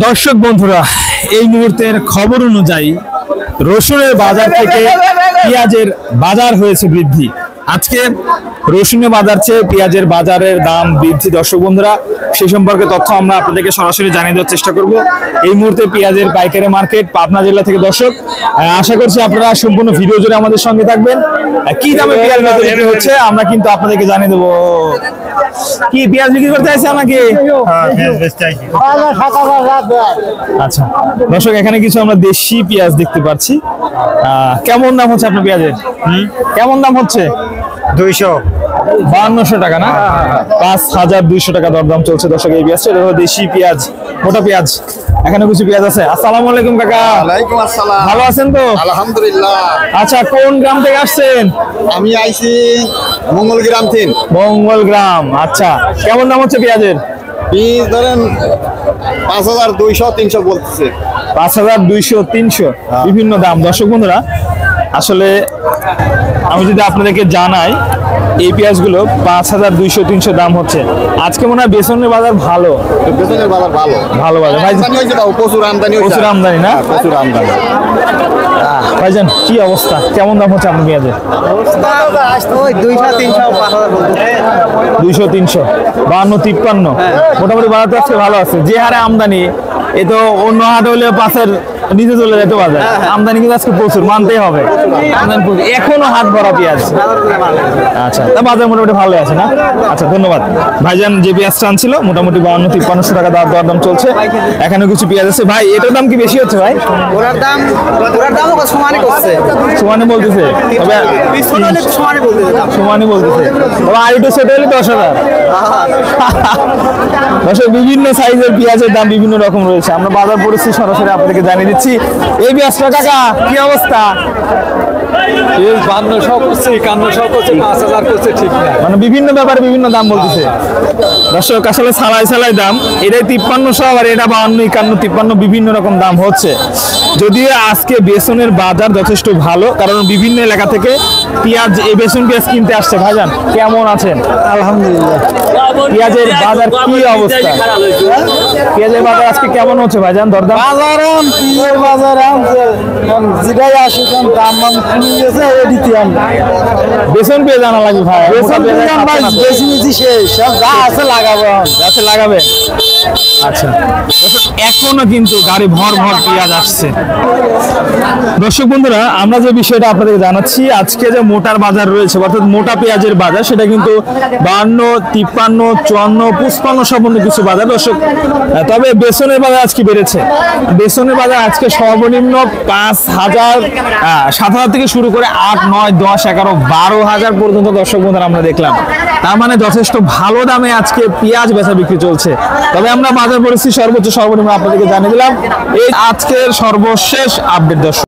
দর্শক বন্ধুরা, এই মুহূর্তের খবর অনুযায়ী রসুনের বাজার থেকে পেঁয়াজের বাজার হয়েছে বৃদ্ধি। আজকে রসুনের বাজার চেয়ে পেঁয়াজের বাজারের দাম বৃদ্ধি। দর্শক বন্ধুরা, সেই সম্পর্কে তথ্য আমরা আপনাদেরকে সরাসরি জানিয়ে দেওয়ার চেষ্টা করব। এই মুহূর্তে পেঁয়াজের পাইকারি মার্কেট পাবনা জেলা থেকে। দর্শক, আশা করছি আপনারা সম্পূর্ণ ভিডিও জুড়ে আমাদের সঙ্গে থাকবেন। কি দামে পেঁয়াজ বিক্রি হচ্ছে আমরা কিন্তু আপনাদেরকে জানিয়ে দেবো। কি পেঁয়াজ বিক্রি করতে চাইছে আমাকে? আচ্ছা দর্শক, এখানে কিছু আমরা দেশি পেঁয়াজ দেখতে পাচ্ছি। কেমন দাম হচ্ছে আপনার পেঁয়াজের? কেমন দাম হচ্ছে? 252 টাকা না? 5200 টাকা দরদাম চলছে দর্শক এই পেঁয়াজ। এটা হলো দেশি পেঁয়াজ, মোটা পেঁয়াজ। এখানে কিছু পেঁয়াজ আছে। আসসালামু আলাইকুম কাকা। ওয়ালাইকুম আসসালাম। ভালো আছেন তো? আলহামদুলিল্লাহ। আচ্ছা, কোন গ্রাম থেকে আসছেন? আমি আইছি মঙ্গলগ্রাম থেকে। মঙ্গলগ্রাম। আচ্ছা, কেমন দাম হচ্ছে পেঁয়াজের? পিস ধরেন 5200-300 বলতেছে। 5200-300 বিভিন্ন দাম। দর্শক বন্ধুরা, আসলে আমি যদি আপনাদেরকে জানাই এই পেঁয়াজগুলো 5200-300 দাম হচ্ছে। আজকে মনে হয় বেসনের বাজার ভালো। বেতনের বাজার ভালো ভালো বাজার ভাই, আমদানি হয়েছে, প্রচুর আমদানি হয়েছে। প্রচুর আমদানি না? প্রচুর আমদানি। ভাইজান, কি অবস্থা? কেমন দাম হচ্ছে আপনার পেঁয়াজের? 200-300 52-53 মোটামুটি বাজার তো আজকে ভালো আছে। যে হারে আমদানি, এ তো অন্য হাট হলে পাশের নিচে চলে যেতে বাজার। আমদানি কিন্তু আজকে প্রচুর, মানতেই হবে। আমদানি প্রচুর, এখনো হাট ভরা পেঁয়াজ। আচ্ছা, তা বাজার মোটামুটি ভালো আছে না? আচ্ছা, ধন্যবাদ ভাইজান। যে পেঁয়াজটা আনছিল মোটামুটি 52-53 টাকা দরদাম চলছে। এখানে কিছু পেঁয়াজ আছে। ভাই, এটার দাম কি বেশি হচ্ছে ভাই? ওরার দাম সমানই করছে, সমানে বলতেছে, তবে সমানই বলতেছে। তবে আর একটু ছোট হলে 10,000। বিভিন্ন সাইজের পেঁয়াজের দাম বিভিন্ন রকম রয়েছে। আমরা বাজার পরিস্থিতি সরাসরি আপনাদেরকে জানিয়ে দিচ্ছি। এই পেঁয়াজটা কাকা কি অবস্থা? 5200 করছে, 5100 করছে, 5000 করছে, ঠিক না। মানে বিভিন্ন ব্যাপারে বিভিন্ন দাম বলতেছে। দর্শক, আসলে সালাই দাম। এটাই 5300, আর এটা 52, 51, 53 বিভিন্ন রকম দাম হচ্ছে। যদিও আজকে বেসনের বাজার যথেষ্ট ভালো, কারণ বিভিন্ন এলাকা থেকে পেঁয়াজ, এই বেসন পেঁয়াজ কিনতে আসছে। ভাইজান, কেমন আছেন? আলহামদুলিল্লাহ। পেঁয়াজের বাজার কি অবস্থা? পেঁয়াজের বাজার আজকে কেমন হচ্ছে ভাইজান? দরদাম যেটাই আসে দাম কমে গেছে, এদিকে বেসন পেঁয়াজ আনা লাগবে ভাই। বেশি বেশি শেষ, সব যা আছে লাগাবো, গাছে লাগাবে। আচ্ছা, এখনো কিন্তু গাড়ি ভর পেঁয়াজ আসছে। দর্শক বন্ধুরা, আমরা যে বিষয়টা আপনাদের জানাচ্ছি, আজকে যে মোটার বাজার রয়েছে, অর্থাৎ মোটা পেঁয়াজের বাজার, সেটা কিন্তু 52, 53, 54, 55 সম্বন্ধ কিছু বাজার। দর্শক, তবে বেসনের বাজার আজকে বেড়েছে। বেসনের বাজার আজকে সর্বনিম্ন 5000, 7000 থেকে শুরু করে 8, 9, 10, 11, 12,000 পর্যন্ত দর্শক বন্ধুরা আমরা দেখলাম। তার মানে যথেষ্ট ভালো দামে আজকে পেঁয়াজ বেচা বিক্রি চলছে। তবে আমরা বাজার পরিস্থিতি সর্বোচ্চ সর্বনিম্ন আপনাদেরকে জানিয়ে দিলাম। এই আজকের সর্বশেষ আপডেট দর্শক।